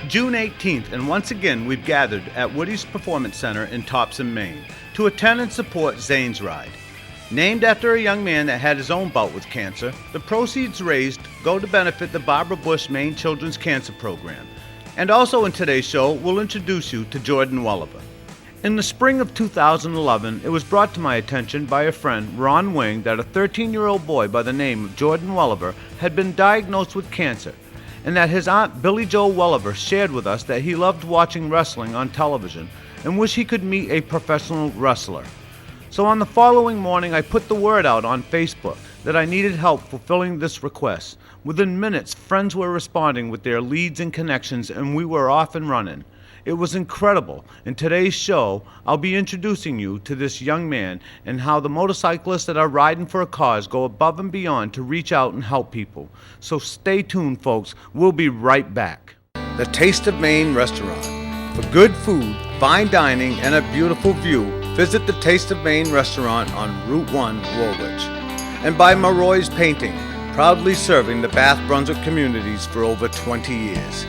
June 18th, and once again we've gathered at Woody's Performance Center in Topsom, Maine, to attend and support Zane'S Ride. Named after a young man that had his own bout with cancer, the proceeds raised go to benefit the Barbara Bush Maine Children's Cancer Program. And also in today's show, we'll introduce you to Jordon Welliver. In the spring of 2011, it was brought to my attention by a friend, Ron Wing, that a 13-year-old boy by the name of Jordon Welliver had been diagnosed with cancer, and that his aunt Billie Jo Welliver shared with us that he loved watching wrestling on television and wished he could meet a professional wrestler. So on the following morning, I put the word out on Facebook that I needed help fulfilling this request. Within minutes, friends were responding with their leads and connections, and we were off and running. It was incredible. In today's show, I'll be introducing you to this young man and how the motorcyclists that are riding for a cause go above and beyond to reach out and help people. So stay tuned, folks. We'll be right back. The Taste of Maine restaurant. For good food, fine dining, and a beautiful view, visit the Taste of Maine restaurant on Route 1, Woolwich. And by Maroy's Painting, proudly serving the Bath Brunswick communities for over 20 years.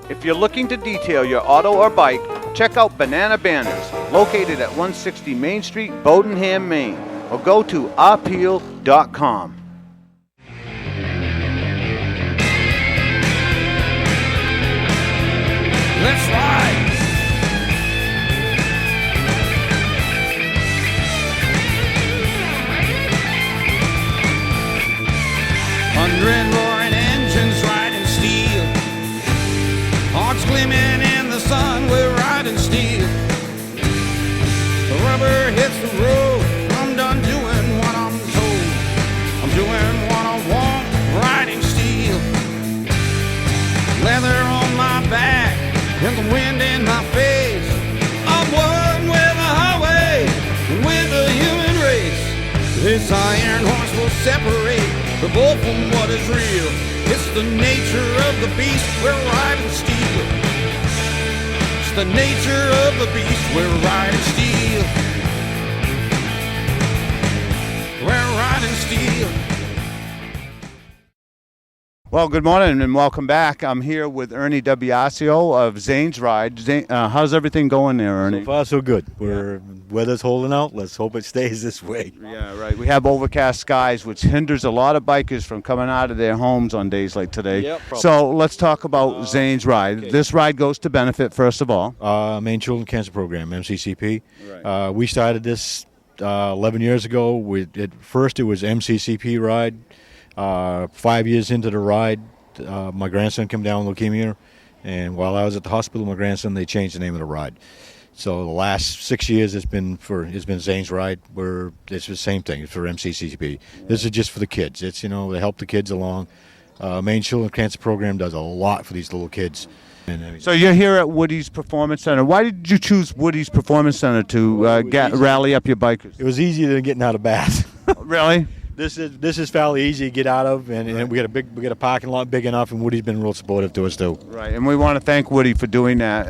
If you're looking to detail your auto or bike, check out Banana Banners, located at 160 Main Street, Bowdenham, Maine, or go to ourpeel.com. Let's ride! Hundred roaring engines riding steel, hearts gleaming in the sun, we're riding steel. The rubber hits the road, I'm done doing what I'm told. I'm doing what I want, riding steel. Leather on my back and the wind in my face. I'm one with the highway and with the human race. This iron horse will separate the bull from what is real. It's the nature of the beast, we're riding steel. It's the nature of the beast, we're riding steel. We're riding steel. Well, good morning and welcome back. I'm here with Ernie D'Abiasio of Zane'S Ride. How's everything going there, Ernie? So far, so good. Weather's holding out. Let's hope it stays this way. Yeah, right. We have overcast skies, which hinders a lot of bikers from coming out of their homes on days like today. Yep, so let's talk about Zane'S Ride. Okay. This ride goes to benefit, first of all. Maine Children's Cancer Program, MCCP. Right. We started this 11 years ago. At first, it was MCCP Ride. 5 years into the ride, my grandson came down with leukemia, and while I was at the hospital with my grandson, they changed the name of the ride. So the last 6 years it's been Zane'S Ride, where it's the same thing. It's for MCCP. Yeah. This is just for the kids. It's, they help the kids along. Maine Children's Cancer Program does a lot for these little kids. So you're here at Woody's Performance Center. Why did you choose Woody's Performance Center to rally up your bikers? It was easier than getting out of Bath. Really? This is fairly easy to get out of, and we got a parking lot big enough, and Woody's been real supportive to us too. Right, and we want to thank Woody for doing that.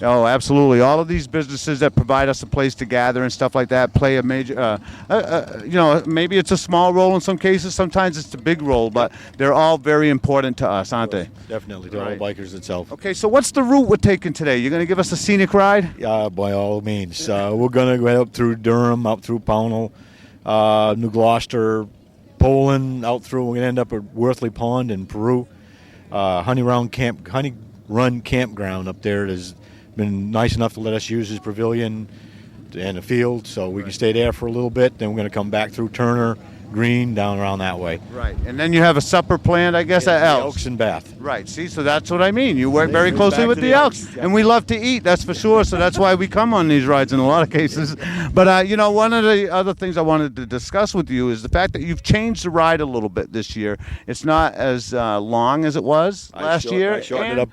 Oh, absolutely. All of these businesses that provide us a place to gather and stuff like that play a major. Maybe it's a small role in some cases. Sometimes it's a big role, but they're all very important to us, aren't they? Definitely, to all bikers itself. Okay, so what's the route we're taking today? You're going to give us a scenic ride? Yeah, by all means. We're going to go up through Durham, up through Pownell. New Gloucester, Poland, out through. We're going to end up at Worthley Pond in Peru. Honey Run Campground up there has been nice enough to let us use his pavilion and a field, so we can stay there for a little bit. Then we're going to come back through Turner, Green, down around that way. Right, and then you have a supper planned, I guess, at Elks. And Bath. Right, see, so that's what I mean. You work very closely with the Elks, and we love to eat, that's for sure, so that's why we come on these rides in a lot of cases. But, one of the other things I wanted to discuss with you is the fact that you've changed the ride a little bit this year. It's not as long as it was last year. I shortened it up.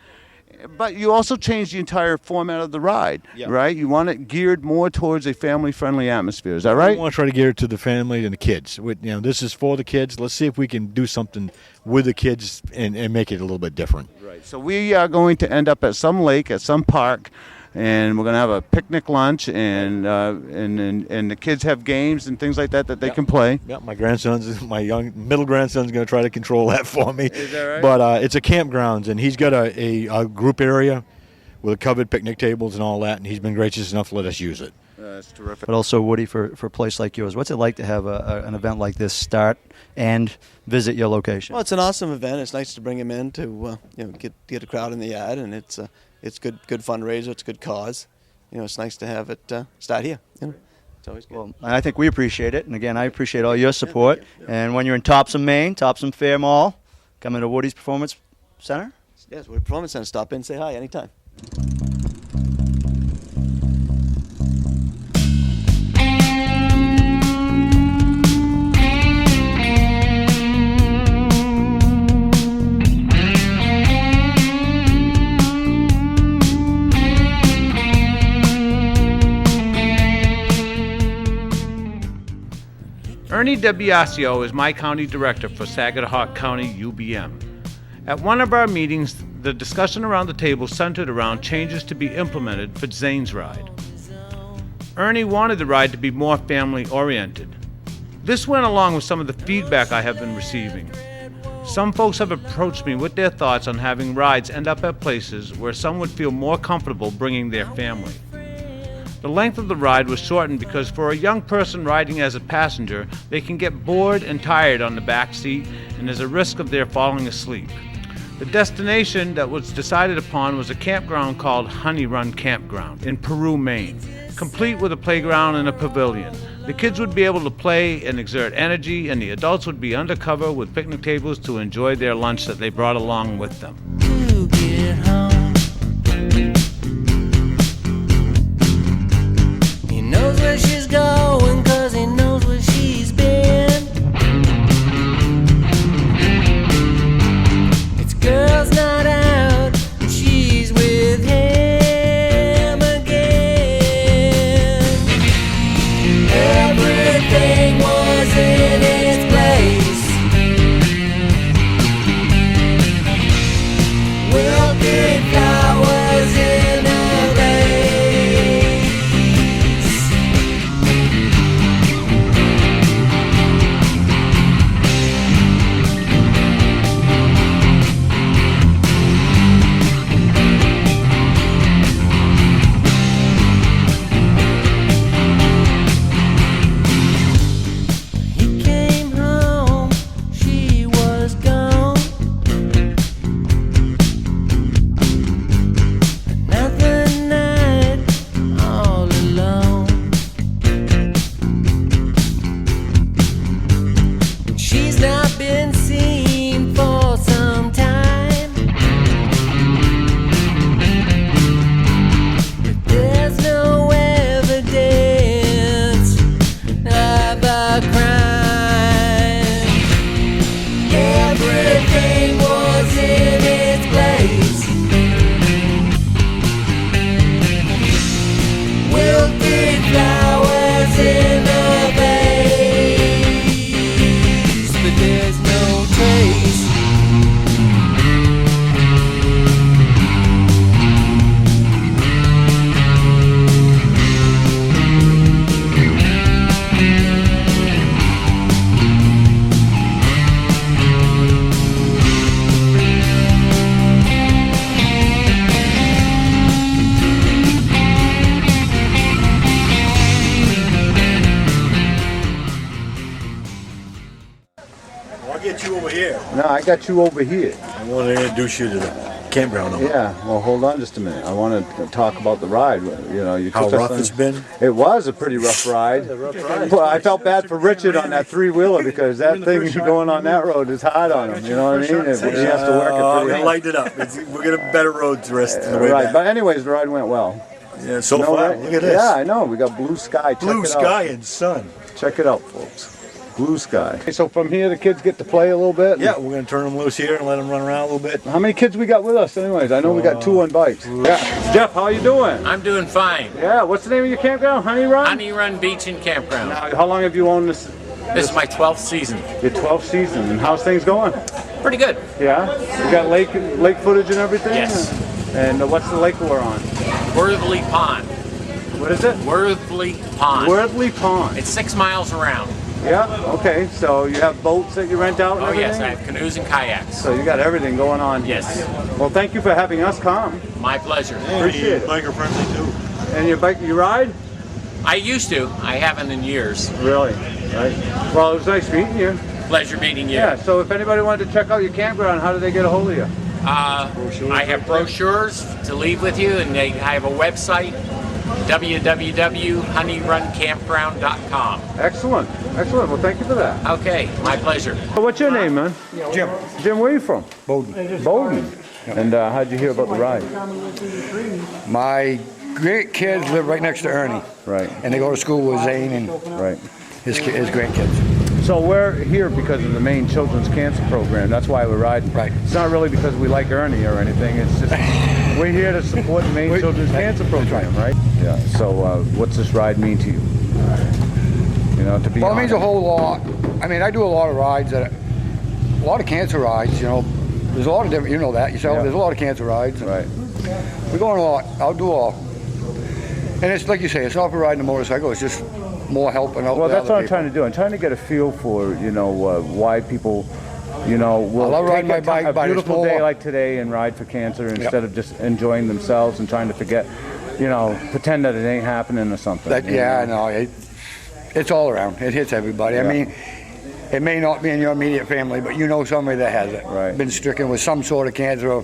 But you also changed the entire format of the ride, right? You want it geared more towards a family-friendly atmosphere. Is that right? We want to try to gear it to the family and the kids. This is for the kids. Let's see if we can do something with the kids and make it a little bit different. Right. So we are going to end up at some lake, at some park, and we're going to have a picnic lunch, and the kids have games and things like that they can play. Yeah, my middle grandson's going to try to control that for me. Is that right? But it's a campgrounds, and he's got a group area with covered picnic tables and all that, and he's been gracious enough to let us use it. That's terrific. But also, Woody, for a place like yours, what's it like to have an event like this start and visit your location? Well, it's an awesome event. It's nice to bring him in to get a crowd in the yard, and it's good fundraiser. It's a good cause. It's nice to have it start here. It's always good. Well, I think we appreciate it, and again, I appreciate all your support. And when you're in Topsom, Maine, Topsom Fair Mall, come into Woody's Performance Center. Yes, Woody Performance Center. Stop in, say hi anytime. Ernie DiBiasio is my county director for Saginaw County UBM. At one of our meetings, the discussion around the table centered around changes to be implemented for Zane'S ride. Ernie wanted the ride to be more family-oriented. This went along with some of the feedback I have been receiving. Some folks have approached me with their thoughts on having rides end up at places where some would feel more comfortable bringing their family. The length of the ride was shortened because for a young person riding as a passenger, they can get bored and tired on the back seat, and there's a risk of their falling asleep. The destination that was decided upon was a campground called Honey Run Campground in Peru, Maine, complete with a playground and a pavilion. The kids would be able to play and exert energy, and the adults would be undercover with picnic tables to enjoy their lunch that they brought along with them. To get home. He knows where she's going 'cause he knows where she's been. It's girls not out, and she's with him again. Everything was in its place. Wilted flowers in a vase. He came home, she was gone. Another night, all alone. She's not been seen for some time, but there's no evidence of a crime. Everything was in its place. Wilted flowers in a vase, but there's no trace. I'll get you over here. No, I got you over here. I want to introduce you to the campground. Yeah, well, hold on just a minute. I want to talk about the ride. You How took us rough on- it's been? It was a pretty rough ride. Well, I felt bad for Richard on that three-wheeler because that thing going on that road is hard on him. You know what I mean? He has to work it We're pretty going to hard. lighten it up. We're going to better roads the rest of the way Right, back. but anyways, the ride went well. Yeah, so No, far, right? look at this. Yeah, I know. We got blue sky. Check Blue it sky out. and sun. Check it out, folks. Blue sky. So from here, the kids get to play a little bit. Yeah, we're going to turn them loose here and let them run around a little bit. How many kids we got with us, anyways? I know we got two on bikes. Yeah. Jeff, how you doing? I'm doing fine. Yeah. What's the name of your campground? Honey Run. Honey Run Beach and Campground. How long have you owned this? This is my 12th season. Your 12th season, and how's things going? Pretty good. Yeah. You got lake footage and everything. Yes. And what's the lake we're on? Worthley Pond. What is it? Worthley Pond. Worthley Pond. It's 6 miles around. Yeah, okay. So you have boats that you rent out and Oh everything? yes, I have canoes and kayaks. So you got everything going on. Yes. Well, thank you for having us come. My pleasure. Appreciate it. Biker friendly too. And you ride? I used to. I haven't in years. Really? Right. Well, it was nice meeting you. Pleasure meeting you. Yeah, so if anybody wanted to check out your campground, how do they get a hold of you? I have brochures to leave with you, and I have a website, www.honeyruncampground.com. Excellent. Excellent. Well, thank you for that. Okay, my pleasure. What's your name, man? Jim. Jim, where are you from? Bowden. Bowden. And how'd you hear about the ride? My great kids live right next to Ernie. Right. And they go to school with Zane and Right. his grandkids. So we're here because of the Maine Children's Cancer Program. That's why we're riding. Right. It's not really because we like Ernie or anything. It's just we're here to support the Maine Children's Cancer Program, right? Yeah. So what's this ride mean to you? You know, to be Well, it on means a whole lot. I mean, I do a lot of rides, a lot of cancer rides, you know. There's a lot of different, you know that yourself. Yeah. There's a lot of cancer rides. Right. We're going a lot. I'll do all. And it's like you say, it's not for riding a motorcycle. It's just more helping out. Well, the that's other what I'm people. trying to do. I'm trying to get a feel for, you know, why people, you know, will love riding take my bike a by the beautiful store. day like today and ride for cancer instead of just enjoying themselves and trying to forget, you know, pretend that it ain't happening or something. That, you yeah, know? I know. It's all around. It hits everybody. Yeah. I mean, it may not be in your immediate family, but you know somebody that has it. Right. Been stricken with some sort of cancer,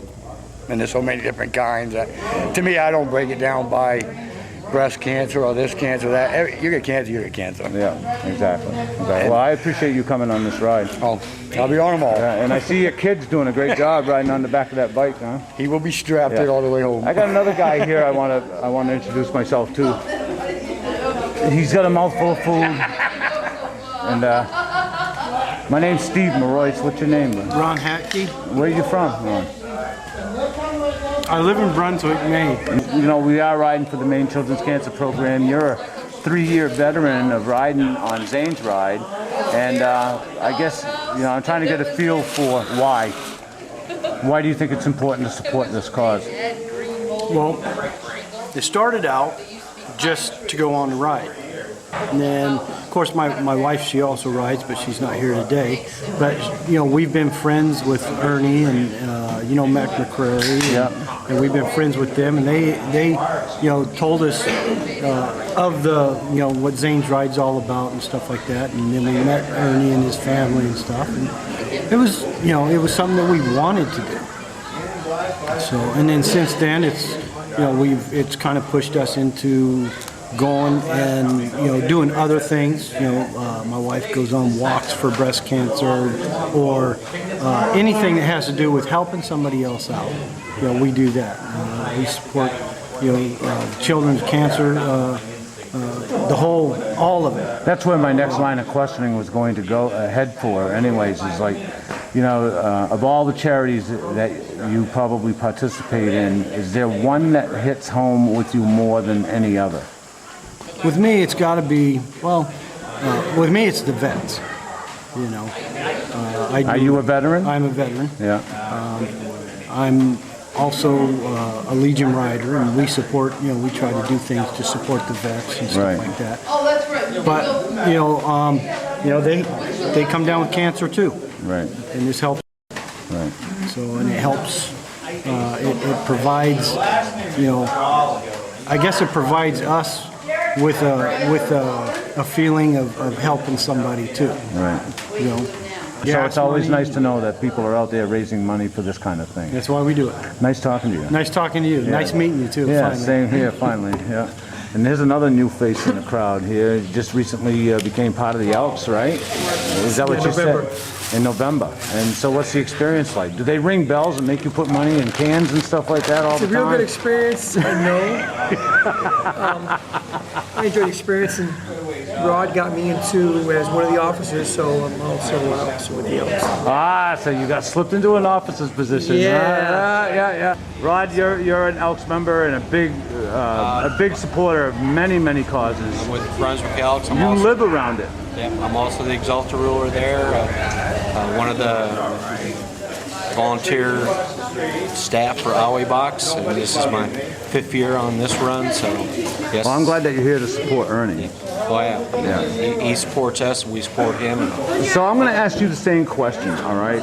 and there's so many different kinds. To me, I don't break it down by breast cancer or this cancer, that. You get cancer, you get cancer. Yeah, exactly. Well, I appreciate you coming on this ride. Oh, I'll be on them all. Yeah, and I see your kid's doing a great job riding on the back of that bike, huh? He will be strapped Yeah. in all the way home. I got another guy here I want to introduce myself to. He's got a mouthful of food. And my name's Steve Maroyce. What's your name? Ron Hatke. Where are you from, Ron? I live in Brunswick, Maine. You know, we are riding for the Maine Children's Cancer Program. You're a 3-year veteran of riding on Zane's ride. And I guess, you know, I'm trying to get a feel for why. Why do you think it's important to support this cause? Well, it started out just to go on the ride. And then, of course, my wife, she also rides, but she's not here today. But, you know, we've been friends with Ernie and, you know, Mac McCrary. And we've been friends with them. And they you know, told us of the, you know, what Zane's Ride's all about and stuff like that. And then we met Ernie and his family and stuff. And it was, you know, it was something that we wanted to do. So, and then since then, it's, you know, it's kind of pushed us into going and, you know, doing other things. You know, my wife goes on walks for breast cancer or anything that has to do with helping somebody else out. You know, we do that. We support, you know, children's cancer, all of it. That's where my next line of questioning was going to go ahead for anyways, is like, you know, of all the charities that you probably participate in, is there one that hits home with you more than any other? With me, it's got to be, well, with me, it's the vets, you know. Are you a veteran? I'm a veteran. Yeah. I'm also a Legion rider, and we support, you know, we try to do things to support the vets and stuff like that. Oh, that's right. But, you know, they come down with cancer too. Right. And this helps. Right. So, and it helps, it provides, you know, I guess it provides us with a feeling of helping somebody too. Right. You know. So it's always nice to know that people are out there raising money for this kind of thing. That's why we do it. Nice talking to you. Nice talking to you. Yeah. Nice meeting you too. Yeah, finally. same here, finally. Yeah. And there's another new face in the crowd here. You just recently became part of the Alps, right? Is that what you said? In November. And so what's the experience like? Do they ring bells and make you put money in cans and stuff like that all the time? It's a real good experience. No. I enjoyed the experience, and Rod got me into as one of the officers, so I'm also an officer with the Elks. Ah, so you got slipped into an officer's position. Yeah. Yeah. Rod, you're an Elks member and a big supporter of many causes. I'm with Brunswick Elks. You live around it. Yeah, I'm also the Exalta ruler there. One of the volunteer staff for Aoi Box, and this is my 5th year on this run, so yes. Well, I'm glad that you're here to support Ernie. Oh, yeah. He supports us, we support him. So I'm going to ask you the same question, all right?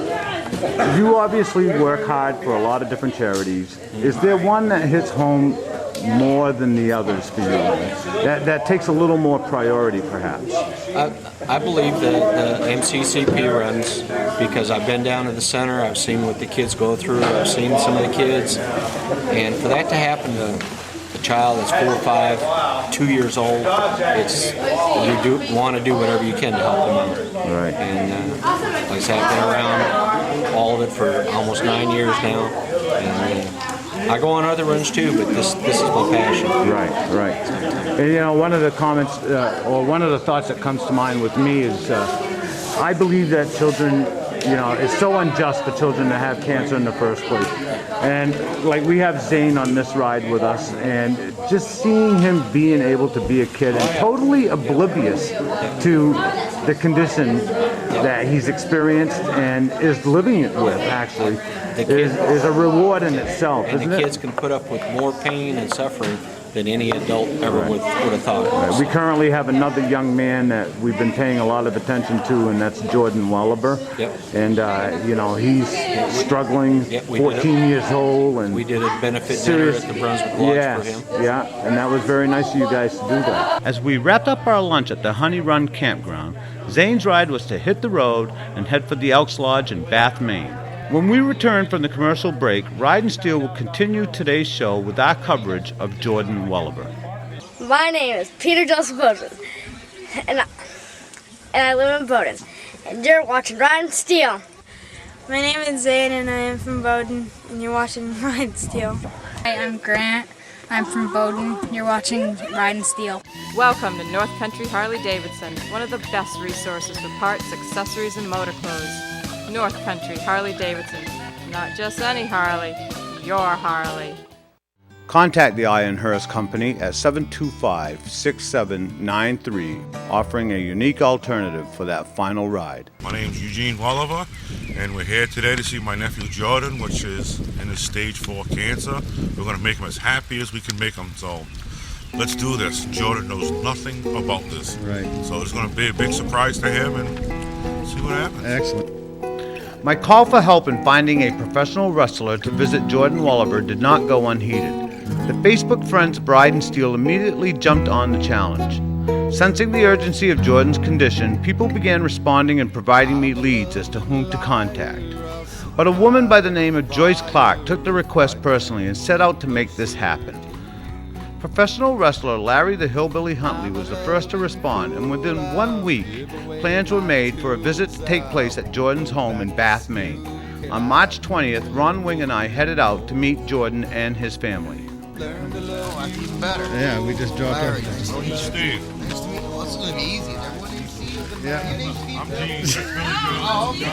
You obviously work hard for a lot of different charities. Is there one that hits home more than the others for you? That takes a little more priority, perhaps? I believe that the MCCP runs, because I've been down to the center, I've seen what the kids go through, I've seen some of the kids, and for that to happen to a child that's 4 or 5, 2 years old, you want to do whatever you can to help them out. Right. And like I said, I've been around all of it for almost 9 years now, and I go on other runs too, but this is my passion. Right. And one of the comments, or one of the thoughts that comes to mind with me is, I believe that children, it's so unjust for children to have cancer in the first place. And like we have Zane on this ride with us, and just seeing him being able to be a kid and totally oblivious to the condition that he's experienced and is living it with, actually, is a reward in itself, and isn't the it? kids can put up with more pain and suffering than any adult ever would have thought. Right. We currently have another young man that we've been paying a lot of attention to, and that's Jordon Welliver. Yep. And he's struggling, 14 years old, and we did a benefit dinner at the Brunswick Lodge for him. Yeah, and that was very nice of you guys to do that. As we wrapped up our lunch at the Honey Run campground, Zane's ride was to hit the road and head for the Elks Lodge in Bath, Maine. When we return from the commercial break, Ridin Steel will continue today's show with our coverage of Jordon Welliver. My name is Peter Joseph Bowden, and I live in Bowden, and you're watching Ridin Steel. My name is Zane, and I am from Bowden, and you're watching Ridin Steel. Hi, I'm Grant. I'm from Bowden. You're watching Ridin Steel. Welcome to North Country Harley-Davidson, one of the best resources for parts, accessories, and motor clothes. North Country Harley-Davidson. Not just any Harley, your Harley. Contact the Ironhurst Company at 725-6793, offering a unique alternative for that final ride. My name's Eugene Welliver, and we're here today to see my nephew Jordan, which is in his stage 4 cancer. We're going to make him as happy as we can make him, so let's do this. Jordan knows nothing about this. Right. So it's going to be a big surprise to him, and see what happens. Excellent. My call for help in finding a professional wrestler to visit Jordon Welliver did not go unheeded. The Facebook friends Bride and Steel immediately jumped on the challenge. Sensing the urgency of Jordan's condition, people began responding and providing me leads as to whom to contact. But a woman by the name of Joyce Clark took the request personally and set out to make this happen. Professional wrestler Larry the Hillbilly Huntley was the first to respond, and within 1 week, plans were made for a visit to take place at Jordan's home in Bath, Maine. On March 20th, Ron Wing and I headed out to meet Jordan and his family. Even better. Yeah, we just dropped Larry, everything. nice to meet you. Nice to meet you. Well, it's going to be easy. Everyone named Steve. Yeah. Your name's Steve. I'm Gene. That's really good. Oh, okay.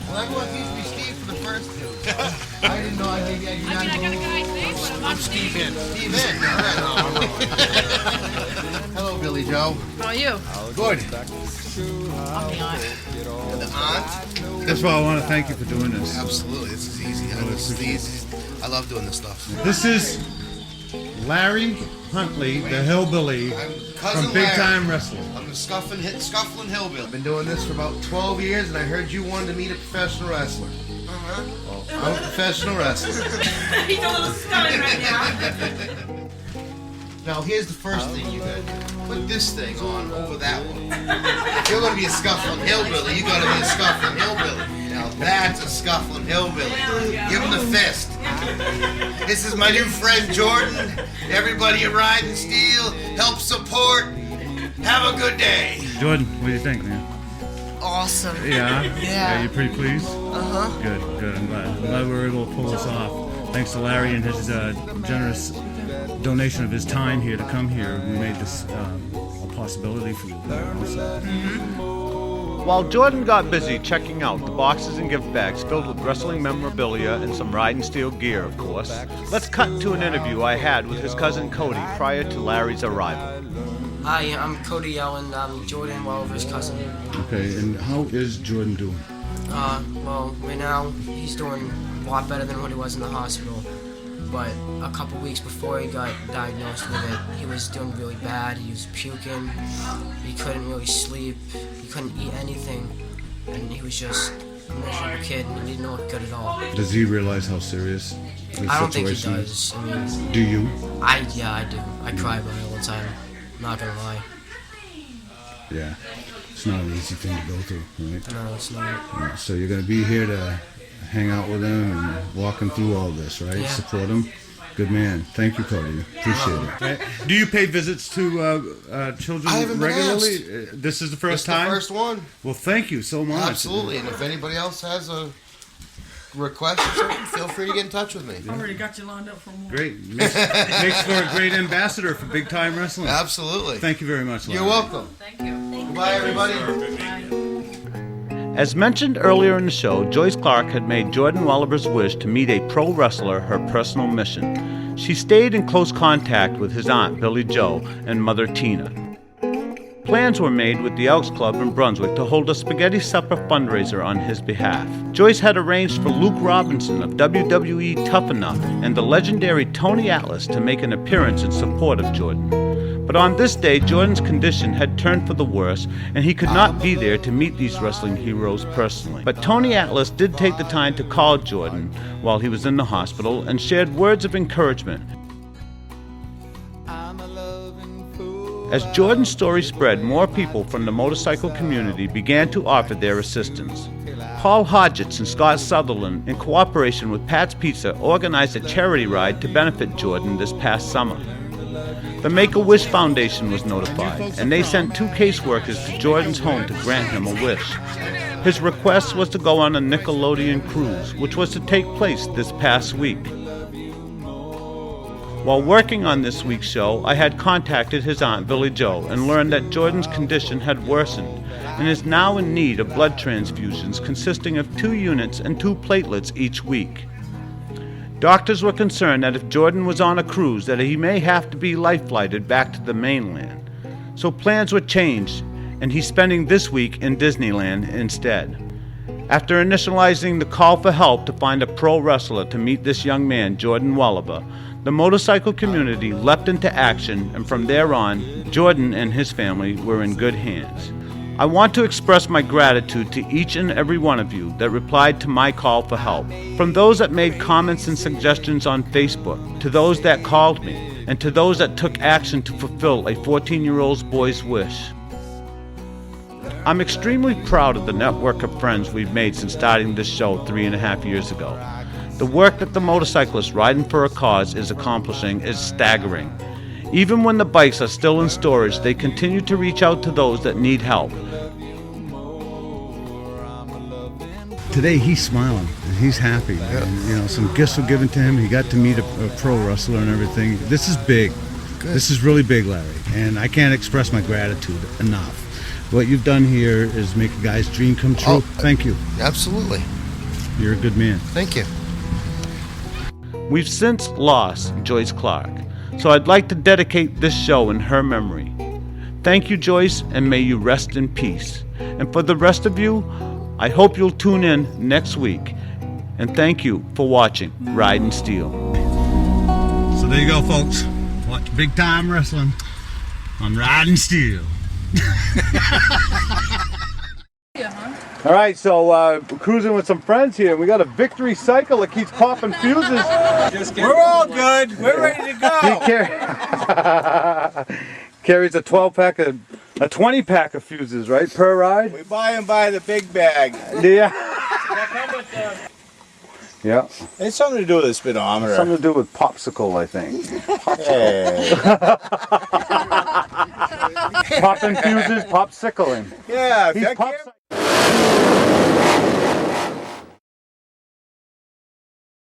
Well, everyone seems to be Steve for the first two. I didn't know I maybe I got a guy's name, but I'm Steve in. Steve in. All right. Hello, Billy Joe. How are you? Good. I'm the aunt. You're the aunt? That's why I want to thank you for doing this. Absolutely. This is easy. I love doing this stuff. This is Larry Huntley, the Hillbilly, from Big Time Wrestling. I'm the scuffling hillbilly. I've been doing this for about 12 years, and I heard you wanted to meet a professional wrestler. Well, I'm a professional wrestler. He's a little stunned right now. Now, here's the first thing you gotta do. Put this thing on over that one. If you're gonna be a scuffling hillbilly, you gotta be a scuffling hillbilly. Now, that's a scuffling hillbilly. Give him the fist. This is my new friend Jordan. Everybody at Ridin Steel, help support. Have a good day. Jordan, what do you think, man? Awesome. Yeah? Yeah. You pretty pleased? Uh-huh. Good. I'm glad we were able to pull this off. Thanks to Larry and his generous donation of his time here to come here. We made this a possibility for you. While Jordan got busy checking out the boxes and gift bags filled with wrestling memorabilia and some Ridin Steel gear, of course, let's cut to an interview I had with his cousin Cody prior to Larry's arrival. Hi, I'm Cody Yellen. I'm Jordon Welliver's cousin. Okay, and how is Jordan doing? Well, right now he's doing a lot better than what he was in the hospital. But a couple weeks before he got diagnosed with it, he was doing really bad. He was puking. He couldn't really sleep. He couldn't eat anything, and he was just a miserable kid, and he didn't look good at all. Does he realize how serious the I don't think he situation does. I mean, do you? Yeah, I do. I cry about it all the time. I'm not gonna lie. Yeah. It's not an easy thing to go through, right? No, it's not. Yeah, so you're going to be here to hang out with him and walk him through all this, right? Yeah. Support him. Good man. Thank you, Cody. Appreciate it. Do you pay visits to children I haven't been regularly? asked. This is the first This is time? the first one. Well, thank you so much. Absolutely. And if anybody else has a request or something, feel free to get in touch with me. I already got you lined up for more. Great. Makes for a great ambassador for big time wrestling. Absolutely. Thank you very much, Larry. You're welcome. Thank you. Goodbye, everybody. As mentioned earlier in the show, Joyce Clark had made Jordon Welliver's wish to meet a pro wrestler her personal mission. She stayed in close contact with his aunt, Billy Joe, and mother, Tina. Plans were made with the Elks Club in Brunswick to hold a spaghetti supper fundraiser on his behalf. Joyce had arranged for Luke Robinson of WWE Tough Enough and the legendary Tony Atlas to make an appearance in support of Jordon. But on this day, Jordon's condition had turned for the worse, and he could not be there to meet these wrestling heroes personally. But Tony Atlas did take the time to call Jordon while he was in the hospital and shared words of encouragement. As Jordon's story spread, more people from the motorcycle community began to offer their assistance. Paul Hodgetts and Scott Sutherland, in cooperation with Pat's Pizza, organized a charity ride to benefit Jordon this past summer. The Make-A-Wish Foundation was notified, and they sent 2 caseworkers to Jordon's home to grant him a wish. His request was to go on a Nickelodeon cruise, which was to take place this past week. While working on this week's show, I had contacted his aunt Billy Joe and learned that Jordon's condition had worsened and is now in need of blood transfusions consisting of 2 units and 2 platelets each week. Doctors were concerned that if Jordon was on a cruise that he may have to be life-flighted back to the mainland. So plans were changed, and he's spending this week in Disneyland instead. After initializing the call for help to find a pro wrestler to meet this young man, Jordon Welliver, the motorcycle community leapt into action, and from there on, Jordon and his family were in good hands. I want to express my gratitude to each and every one of you that replied to my call for help. From those that made comments and suggestions on Facebook, to those that called me, and to those that took action to fulfill a 14-year-old boy's wish. I'm extremely proud of the network of friends we've made since starting this show 3.5 years ago. The work that the motorcyclists riding for a cause is accomplishing is staggering. Even when the bikes are still in storage, they continue to reach out to those that need help. Today he's smiling and he's happy. Yeah. And, you know, some gifts were given to him. He got to meet a pro wrestler and everything. This is big. Good. This is really big, Larry. And I can't express my gratitude enough. What you've done here is make a guy's dream come true. Oh, Thank you. Absolutely. You're a good man. Thank you. We've since lost Joyce Clark, so I'd like to dedicate this show in her memory. Thank you, Joyce, and may you rest in peace. And for the rest of you, I hope you'll tune in next week. And thank you for watching Ridin' Steel. So there you go, folks. Watch big time wrestling on Ridin' Steel. All right, so cruising with some friends here. We got a victory cycle that keeps popping fuses. We're all good. We're ready to go. He carries a 12-pack, a 20-pack of fuses, right, per ride? We buy them by the big bag. Yeah. Yeah. It's something to do with the speedometer. Something to do with popsicle, I think. Hey. Popping fuses, popsicling. Yeah. He's